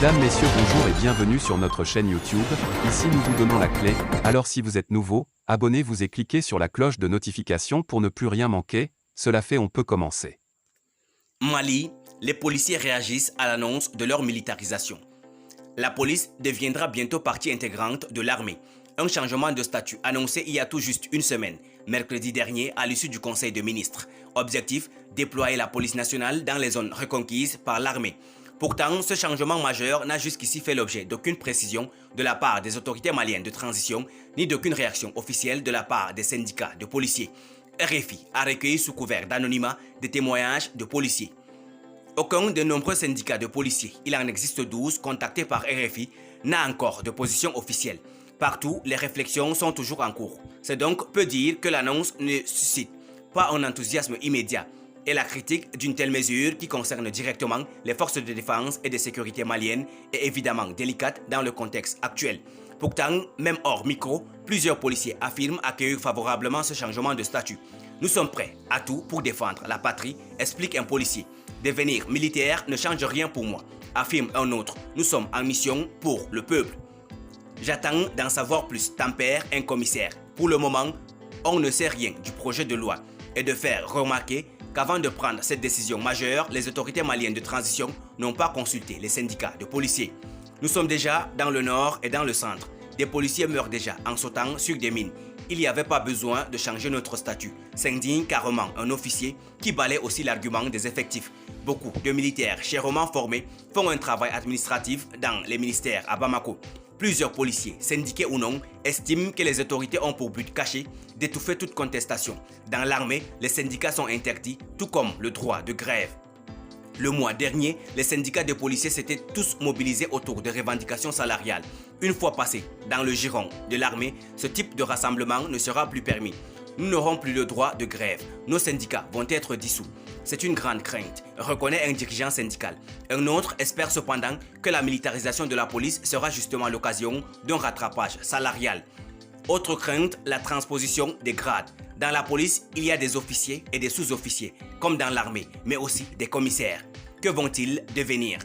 Mesdames, Messieurs, bonjour et bienvenue sur notre chaîne YouTube. Ici nous vous donnons la clé, alors si vous êtes nouveau, abonnez-vous et cliquez sur la cloche de notification pour ne plus rien manquer. Cela fait, on peut commencer. Mali, les policiers réagissent à l'annonce de leur militarisation. La police deviendra bientôt partie intégrante de l'armée. Un changement de statut annoncé il y a tout juste une semaine, mercredi dernier à l'issue du Conseil des ministres. Objectif, déployer la police nationale dans les zones reconquises par l'armée. Pourtant, ce changement majeur n'a jusqu'ici fait l'objet d'aucune précision de la part des autorités maliennes de transition, ni d'aucune réaction officielle de la part des syndicats de policiers. RFI a recueilli sous couvert d'anonymat des témoignages de policiers. Aucun des nombreux syndicats de policiers, il en existe 12 contactés par RFI, n'a encore de position officielle. Partout, les réflexions sont toujours en cours. C'est donc peu dire que l'annonce ne suscite pas un enthousiasme immédiat et la critique d'une telle mesure qui concerne directement les forces de défense et de sécurité maliennes est évidemment délicate dans le contexte actuel. Pourtant, même hors micro, plusieurs policiers affirment accueillir favorablement ce changement de statut. Nous sommes prêts à tout pour défendre la patrie, explique un policier. Devenir militaire ne change rien pour moi, affirme un autre. Nous sommes en mission pour le peuple. J'attends d'en savoir plus, tempère un commissaire. Pour le moment, on ne sait rien du projet de loi et de faire remarquer qu'avant de prendre cette décision majeure, les autorités maliennes de transition n'ont pas consulté les syndicats de policiers. Nous sommes déjà dans le nord et dans le centre. Des policiers meurent déjà en sautant sur des mines. Il n'y avait pas besoin de changer notre statut, s'indigne carrément un officier qui balaie aussi l'argument des effectifs. Beaucoup de militaires chèrement formés font un travail administratif dans les ministères à Bamako. Plusieurs policiers, syndiqués ou non, estiment que les autorités ont pour but caché d'étouffer toute contestation. Dans l'armée, les syndicats sont interdits, tout comme le droit de grève. Le mois dernier, les syndicats de policiers s'étaient tous mobilisés autour de revendications salariales. Une fois passé dans le giron de l'armée, ce type de rassemblement ne sera plus permis. Nous n'aurons plus le droit de grève. Nos syndicats vont être dissous. C'est une grande crainte, reconnaît un dirigeant syndical. Un autre espère cependant que la militarisation de la police sera justement l'occasion d'un rattrapage salarial. Autre crainte, la transposition des grades. Dans la police, il y a des officiers et des sous-officiers, comme dans l'armée, mais aussi des commissaires. Que vont-ils devenir?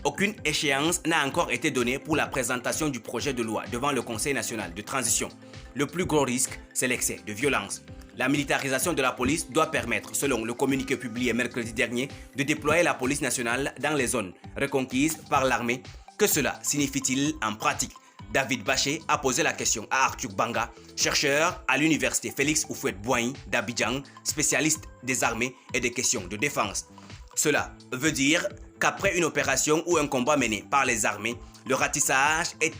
Aucune échéance n'a encore été donnée pour la présentation du projet de loi devant le Conseil national de transition. Le plus gros risque, c'est l'excès de violence. La militarisation de la police doit permettre, selon le communiqué publié mercredi dernier, de déployer la police nationale dans les zones reconquises par l'armée. Que cela signifie-t-il en pratique? David Bachet a posé la question à Arthur Banga, chercheur à l'université Félix Houphouët-Boigny d'Abidjan, spécialiste des armées et des questions de défense. Cela veut dire qu'après une opération ou un combat mené par les armées, le ratissage et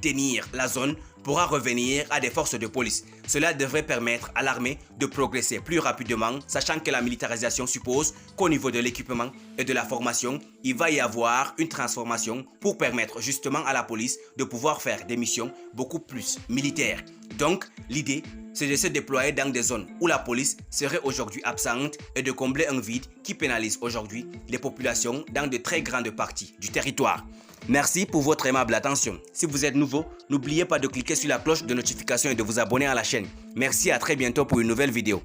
tenir la zone pourra revenir à des forces de police. Cela devrait permettre à l'armée de progresser plus rapidement, sachant que la militarisation suppose qu'au niveau de l'équipement et de la formation, il va y avoir une transformation pour permettre justement à la police de pouvoir faire des missions beaucoup plus militaires. Donc, l'idée, c'est de se déployer dans des zones où la police serait aujourd'hui absente et de combler un vide qui pénalise aujourd'hui les populations dans de très grandes parties du territoire. Merci pour votre aimable attention. Si vous êtes nouveau, n'oubliez pas de cliquer sur la cloche de notification et de vous abonner à la chaîne. Merci, à très bientôt pour une nouvelle vidéo.